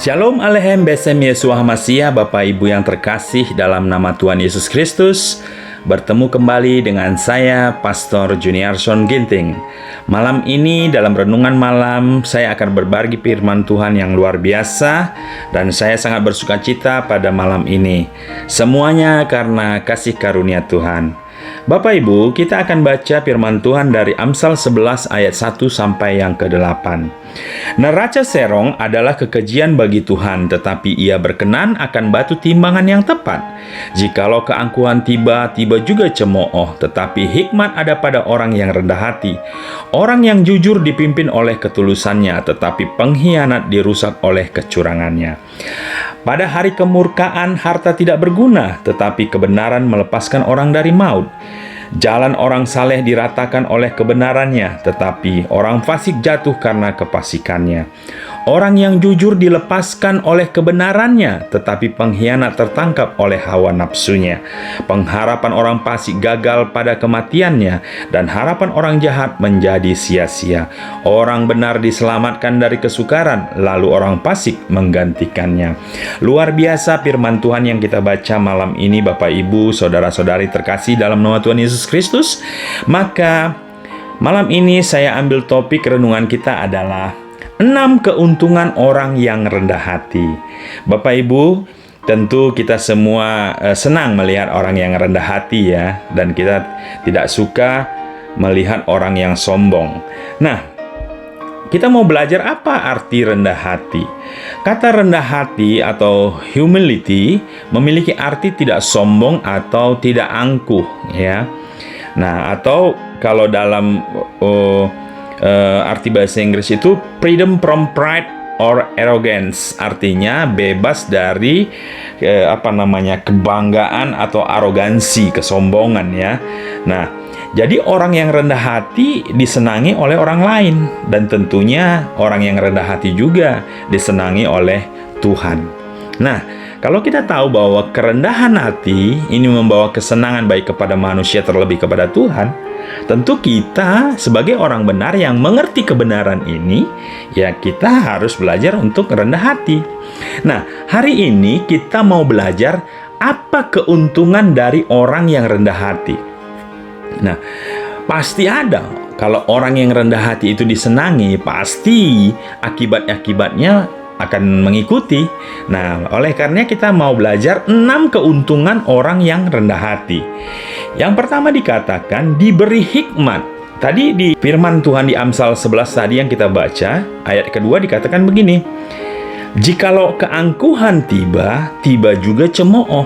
Shalom Aleichem Besem Yeshua HaMashiach, Bapak Ibu yang terkasih dalam nama Tuhan Yesus Kristus. Bertemu kembali dengan saya, Pastor Juniarson Ginting. Malam ini dalam renungan malam, saya akan berbagi firman Tuhan yang luar biasa. Dan saya sangat bersuka cita pada malam ini. Semuanya karena kasih karunia Tuhan. Bapak Ibu, kita akan baca firman Tuhan dari Amsal 11 ayat 1 sampai yang ke-8. Neraca serong adalah kekejian bagi Tuhan, tetapi Ia berkenan akan batu timbangan yang tepat. Jikalau keangkuhan tiba juga cemooh, tetapi hikmat ada pada orang yang rendah hati. Orang yang jujur dipimpin oleh ketulusannya, tetapi pengkhianat dirusak oleh kecurangannya. Pada hari kemurkaan harta tidak berguna, tetapi kebenaran melepaskan orang dari maut. Jalan orang saleh diratakan oleh kebenarannya, tetapi orang fasik jatuh karena kefasikannya. Orang yang jujur dilepaskan oleh kebenarannya, tetapi pengkhianat tertangkap oleh hawa nafsunya. Pengharapan orang fasik gagal pada kematiannya, dan harapan orang jahat menjadi sia-sia. Orang benar diselamatkan dari kesukaran, lalu orang fasik menggantikannya. Luar biasa firman Tuhan yang kita baca malam ini, Bapak Ibu, saudara-saudari terkasih dalam nama Tuhan Yesus Kristus. Maka malam ini saya ambil topik renungan kita adalah 6 keuntungan orang yang rendah hati. Bapak Ibu, tentu kita semua senang melihat orang yang rendah hati ya, dan kita tidak suka melihat orang yang sombong. Nah, kita mau belajar apa arti rendah hati. Kata rendah hati atau humility memiliki arti tidak sombong atau tidak angkuh ya. Nah, atau kalau dalam arti bahasa Inggris itu freedom from pride or arrogance, artinya bebas dari kebanggaan atau arogansi, kesombongan ya. Nah, jadi orang yang rendah hati disenangi oleh orang lain, dan tentunya orang yang rendah hati juga disenangi oleh Tuhan. Nah, kalau kita tahu bahwa kerendahan hati ini membawa kesenangan baik kepada manusia terlebih kepada Tuhan, tentu kita sebagai orang benar yang mengerti kebenaran ini, ya kita harus belajar untuk rendah hati. Nah, hari ini kita mau belajar apa keuntungan dari orang yang rendah hati. Nah, pasti ada. Kalau orang yang rendah hati itu disenangi, pasti akibat-akibatnya akan mengikuti. Nah, oleh karenanya kita mau belajar 6 keuntungan orang yang rendah hati. Yang pertama dikatakan diberi hikmat. Tadi di firman Tuhan di Amsal 11 tadi yang kita baca, ayat kedua dikatakan begini. Jikalau keangkuhan tiba juga cemooh,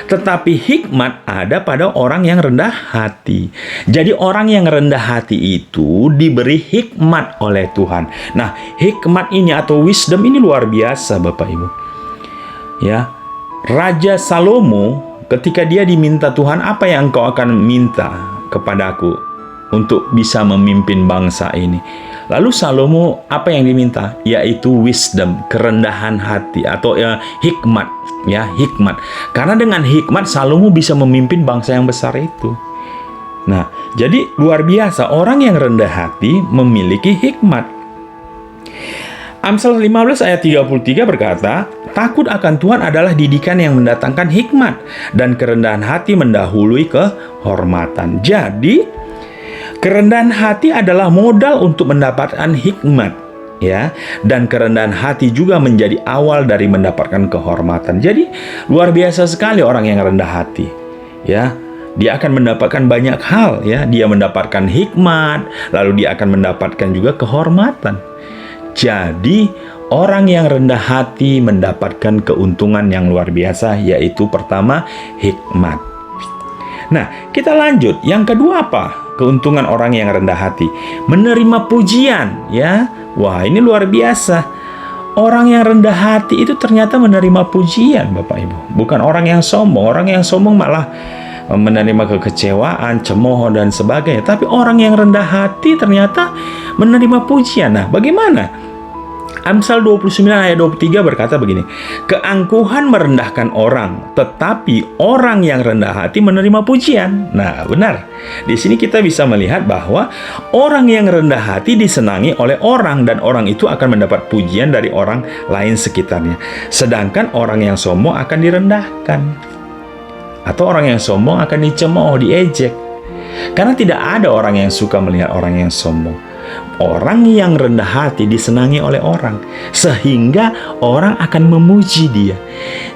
tetapi hikmat ada pada orang yang rendah hati. Jadi orang yang rendah hati itu diberi hikmat oleh Tuhan. Nah, hikmat ini atau wisdom ini luar biasa Bapak Ibu. Ya, Raja Salomo ketika dia diminta Tuhan, apa yang engkau akan minta kepadaku untuk bisa memimpin bangsa ini? Lalu Salomo apa yang diminta? Yaitu wisdom, kerendahan hati atau hikmat. Ya, hikmat. Karena dengan hikmat Salomo bisa memimpin bangsa yang besar itu. Nah, jadi luar biasa orang yang rendah hati memiliki hikmat. Amsal 15 ayat 33 berkata, takut akan Tuhan adalah didikan yang mendatangkan hikmat, dan kerendahan hati mendahului kehormatan. Jadi, kerendahan hati adalah modal untuk mendapatkan hikmat, ya. Dan kerendahan hati juga menjadi awal dari mendapatkan kehormatan. Jadi, luar biasa sekali orang yang rendah hati, ya. Dia akan mendapatkan banyak hal, ya. Dia mendapatkan hikmat, lalu dia akan mendapatkan juga kehormatan. Jadi, orang yang rendah hati mendapatkan keuntungan yang luar biasa, yaitu pertama, hikmat. Nah, kita lanjut. Yang kedua apa? Keuntungan orang yang rendah hati. Menerima pujian, ya. Wah, ini luar biasa. Orang yang rendah hati itu ternyata menerima pujian, Bapak Ibu. Bukan orang yang sombong. Orang yang sombong malah menerima kekecewaan, cemooh, dan sebagainya. Tapi orang yang rendah hati ternyata menerima pujian. Nah, bagaimana? Amsal 29 ayat 23 berkata begini, keangkuhan merendahkan orang, tetapi orang yang rendah hati menerima pujian. Nah, benar. Di sini kita bisa melihat bahwa orang yang rendah hati disenangi oleh orang, dan orang itu akan mendapat pujian dari orang lain sekitarnya. Sedangkan orang yang sombong akan direndahkan. Atau orang yang sombong akan dicemooh, diejek. Karena tidak ada orang yang suka melihat orang yang sombong. Orang yang rendah hati disenangi oleh orang, sehingga orang akan memuji dia.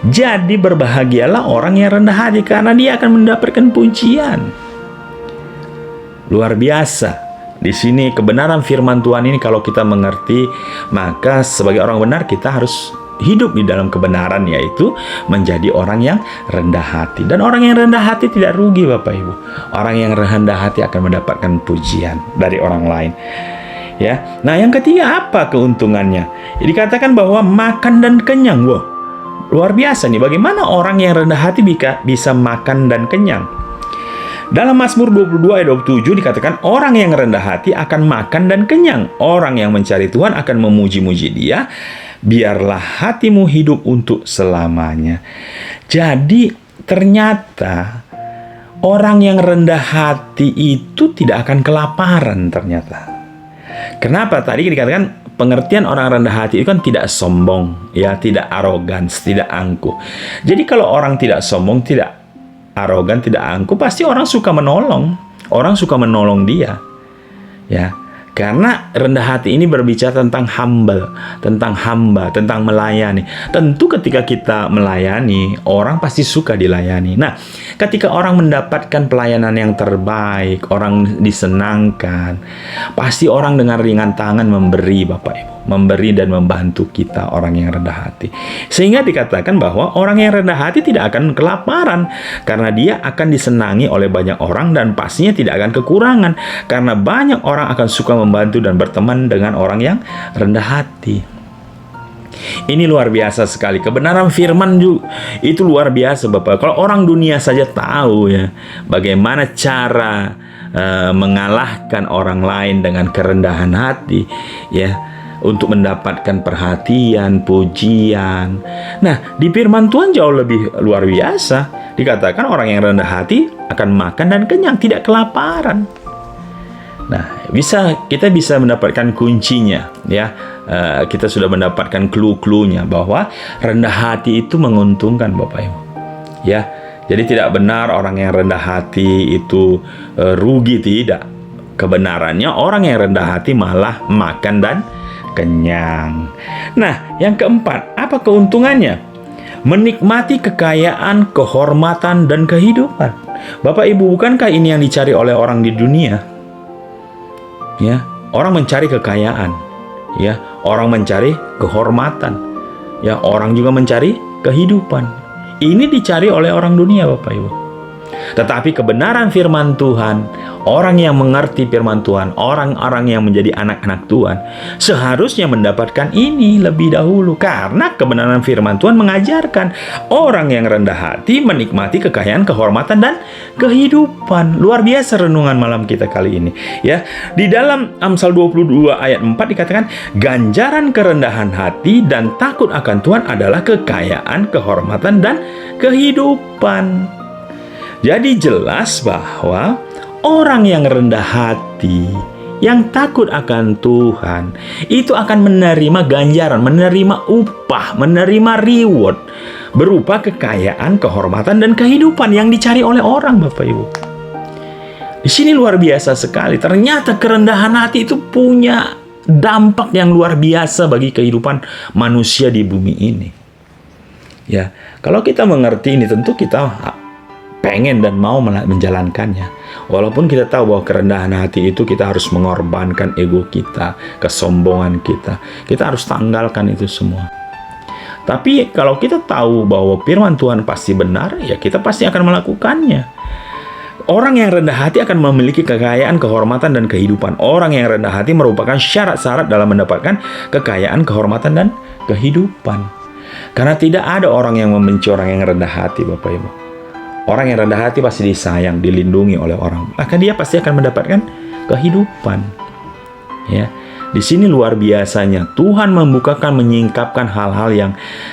Jadi berbahagialah orang yang rendah hati, karena dia akan mendapatkan pujian. Luar biasa. Di sini kebenaran firman Tuhan ini kalau kita mengerti, maka sebagai orang benar kita harus hidup di dalam kebenaran, yaitu menjadi orang yang rendah hati. Dan orang yang rendah hati tidak rugi, Bapak Ibu. Orang yang rendah hati akan mendapatkan pujian dari orang lain. Ya. Nah, yang ketiga apa keuntungannya? Dikatakan bahwa makan dan kenyang. Wah, luar biasa nih. Bagaimana orang yang rendah hati bisa makan dan kenyang? Dalam Mazmur 22 ayat 27 dikatakan orang yang rendah hati akan makan dan kenyang. Orang yang mencari Tuhan akan memuji-muji Dia. Biarlah hatimu hidup untuk selamanya. Jadi ternyata orang yang rendah hati itu tidak akan kelaparan ternyata. Kenapa? Tadi dikatakan pengertian orang rendah hati itu kan tidak sombong, ya, tidak arogan, tidak angkuh. Jadi kalau orang tidak sombong, tidak arogan, tidak angkuh, pasti orang suka menolong. Orang suka menolong dia. Ya. Karena rendah hati ini berbicara tentang humble, tentang hamba, tentang melayani. Tentu ketika kita melayani, orang pasti suka dilayani. Nah, ketika orang mendapatkan pelayanan yang terbaik, orang disenangkan, pasti orang dengan ringan tangan memberi, Bapak Ibu. Memberi dan membantu kita, orang yang rendah hati. Sehingga dikatakan bahwa orang yang rendah hati tidak akan kelaparan, karena dia akan disenangi oleh banyak orang, dan pastinya tidak akan kekurangan, karena banyak orang akan suka membantu dan berteman dengan orang yang rendah hati. Ini luar biasa sekali. Kebenaran firman itu luar biasa, Bapak. Kalau orang dunia saja tahu ya bagaimana cara mengalahkan orang lain dengan kerendahan hati, ya, untuk mendapatkan perhatian, pujian. Nah, di firman Tuhan jauh lebih luar biasa. Dikatakan orang yang rendah hati akan makan dan kenyang, tidak kelaparan. Nah, kita bisa mendapatkan kuncinya, ya. Kita sudah mendapatkan clue-cluenya bahwa rendah hati itu menguntungkan, Bapak Ibu. Ya, jadi tidak benar orang yang rendah hati itu rugi, tidak. Kebenarannya orang yang rendah hati malah makan dan kenyang. Nah, yang keempat, apa keuntungannya? Menikmati kekayaan, kehormatan, dan kehidupan. Bapak Ibu, bukankah ini yang dicari oleh orang di dunia? Ya, orang mencari kekayaan, ya, orang mencari kehormatan, ya, orang juga mencari kehidupan. Ini dicari oleh orang dunia, Bapak Ibu. Tetapi kebenaran firman Tuhan, orang yang mengerti firman Tuhan, orang-orang yang menjadi anak-anak Tuhan, seharusnya mendapatkan ini lebih dahulu. Karena kebenaran firman Tuhan mengajarkan orang yang rendah hati menikmati kekayaan, kehormatan, dan kehidupan. Luar biasa renungan malam kita kali ini. Ya, di dalam Amsal 22 ayat 4 dikatakan, ganjaran kerendahan hati dan takut akan Tuhan adalah kekayaan, kehormatan, dan kehidupan. Jadi jelas bahwa orang yang rendah hati, yang takut akan Tuhan, itu akan menerima ganjaran, menerima upah, menerima reward berupa kekayaan, kehormatan, dan kehidupan yang dicari oleh orang, Bapak Ibu. Di sini luar biasa sekali. Ternyata kerendahan hati itu punya dampak yang luar biasa bagi kehidupan manusia di bumi ini. Ya, kalau kita mengerti ini, tentu kita pengen dan mau menjalankannya. Walaupun kita tahu bahwa kerendahan hati itu kita harus mengorbankan ego kita, kesombongan kita. Kita harus tanggalkan itu semua. Tapi kalau kita tahu bahwa firman Tuhan pasti benar, ya kita pasti akan melakukannya. Orang yang rendah hati akan memiliki kekayaan, kehormatan, dan kehidupan. Orang yang rendah hati merupakan syarat-syarat dalam mendapatkan kekayaan, kehormatan, dan kehidupan. Karena tidak ada orang yang membenci orang yang rendah hati, Bapak Ibu. Orang yang rendah hati pasti disayang, dilindungi oleh orang. Maka dia pasti akan mendapatkan kehidupan. Ya. Di sini luar biasanya Tuhan membukakan, menyingkapkan hal-hal yang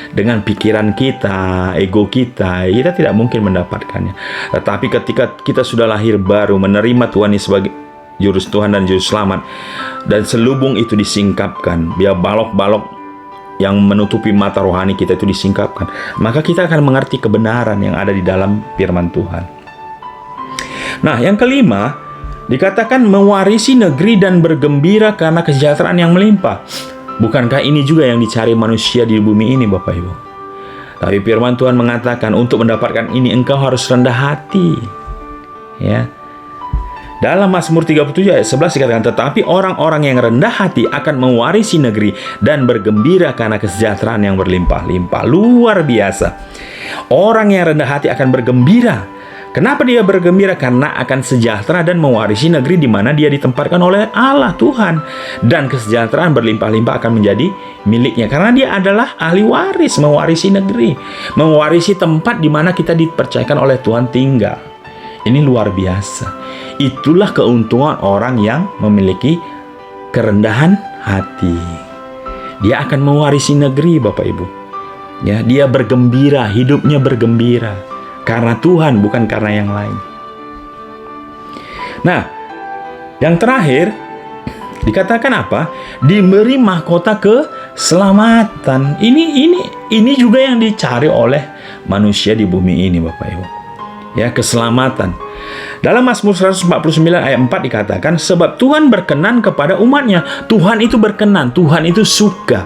dengan pikiran kita, ego kita tidak mungkin mendapatkannya. Tetapi ketika kita sudah lahir baru, menerima Tuhan Yesus sebagai Juru Tuhan dan Juru Selamat, dan selubung itu disingkapkan, biar balok-balok yang menutupi mata rohani kita itu disingkapkan, maka kita akan mengerti kebenaran yang ada di dalam firman Tuhan. Nah, yang kelima, dikatakan mewarisi negeri dan bergembira karena kesejahteraan yang melimpah. Bukankah ini juga yang dicari manusia di bumi ini, Bapak Ibu? Tapi firman Tuhan mengatakan untuk mendapatkan ini engkau harus rendah hati. Ya. Dalam Mazmur 37 ayat 11 dikatakan, tetapi orang-orang yang rendah hati akan mewarisi negeri dan bergembira karena kesejahteraan yang berlimpah-limpah. Luar biasa. Orang yang rendah hati akan bergembira. Kenapa dia bergembira? Karena akan sejahtera dan mewarisi negeri di mana dia ditempatkan oleh Allah Tuhan. Dan kesejahteraan berlimpah-limpah akan menjadi miliknya. Karena dia adalah ahli waris, mewarisi negeri. Mewarisi tempat di mana kita dipercayakan oleh Tuhan tinggal. Ini luar biasa. Itulah keuntungan orang yang memiliki kerendahan hati. Dia akan mewarisi negeri, Bapak Ibu. Ya, dia bergembira, hidupnya bergembira. Karena Tuhan, bukan karena yang lain. Nah, yang terakhir, dikatakan apa? Diberi mahkota keselamatan. Ini juga yang dicari oleh manusia di bumi ini, Bapak Ibu. Ya, keselamatan. Dalam Mazmur 149 ayat 4 dikatakan, sebab Tuhan berkenan kepada umatnya. Tuhan itu berkenan, Tuhan itu suka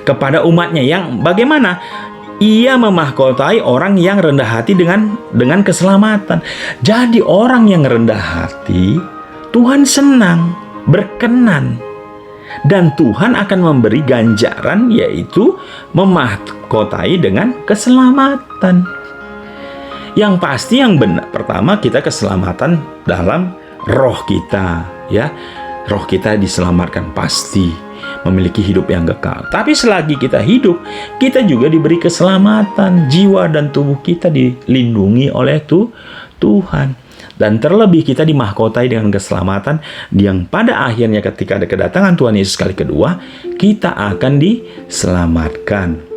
kepada umatnya. Yang bagaimana? Ia memahkotai orang yang rendah hati dengan keselamatan. Jadi orang yang rendah hati, Tuhan senang, berkenan. Dan Tuhan akan memberi ganjaran, yaitu memahkotai dengan keselamatan. Yang pasti yang benar, pertama kita keselamatan dalam roh kita, ya. Roh kita diselamatkan pasti, memiliki hidup yang kekal. Tapi selagi kita hidup, kita juga diberi keselamatan. Jiwa dan tubuh kita dilindungi oleh Tuhan. Dan terlebih kita dimahkotai dengan keselamatan yang pada akhirnya ketika ada kedatangan Tuhan Yesus kali kedua, kita akan diselamatkan.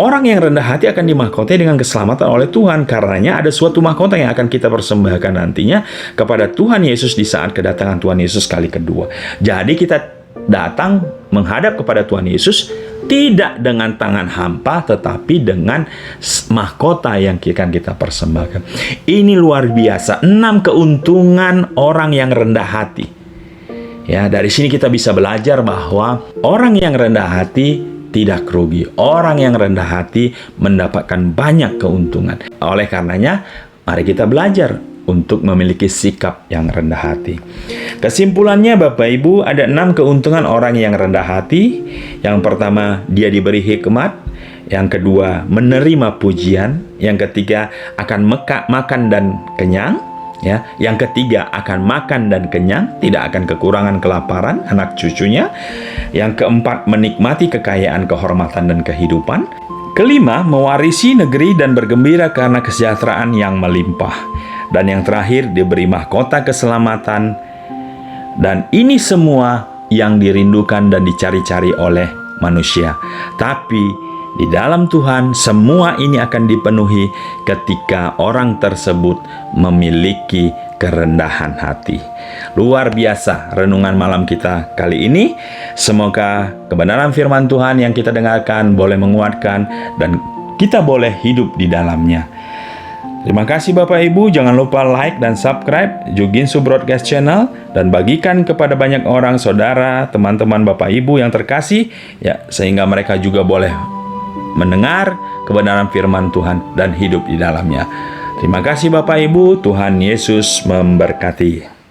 Orang yang rendah hati akan dimahkotai dengan keselamatan oleh Tuhan. Karenanya ada suatu mahkota yang akan kita persembahkan nantinya kepada Tuhan Yesus di saat kedatangan Tuhan Yesus kali kedua. Jadi kita datang menghadap kepada Tuhan Yesus tidak dengan tangan hampa, tetapi dengan mahkota yang akan kita persembahkan. Ini luar biasa. 6 keuntungan orang yang rendah hati. Ya, dari sini kita bisa belajar bahwa orang yang rendah hati tidak rugi. Orang yang rendah hati mendapatkan banyak keuntungan. Oleh karenanya, mari kita belajar untuk memiliki sikap yang rendah hati. Kesimpulannya, Bapak Ibu, ada 6 keuntungan orang yang rendah hati. Yang pertama, dia diberi hikmat. Yang kedua, menerima pujian. Yang ketiga, akan makan dan kenyang. Ya, yang ketiga akan makan dan kenyang, tidak akan kekurangan kelaparan anak cucunya. Yang keempat, menikmati kekayaan, kehormatan dan kehidupan. Kelima, mewarisi negeri dan bergembira karena kesejahteraan yang melimpah. Dan yang terakhir, diberi mahkota keselamatan. Dan ini semua yang dirindukan dan dicari-cari oleh manusia. Tapi di dalam Tuhan, semua ini akan dipenuhi ketika orang tersebut memiliki kerendahan hati. Luar biasa renungan malam kita kali ini. Semoga kebenaran firman Tuhan yang kita dengarkan boleh menguatkan dan kita boleh hidup di dalamnya. Terima kasih Bapak Ibu. Jangan lupa like dan subscribe Juginsu Broadcast Channel dan bagikan kepada banyak orang, saudara, teman-teman Bapak Ibu yang terkasih, ya, sehingga mereka juga boleh mendengar kebenaran firman Tuhan dan hidup di dalamnya. Terima kasih Bapak Ibu, Tuhan Yesus memberkati.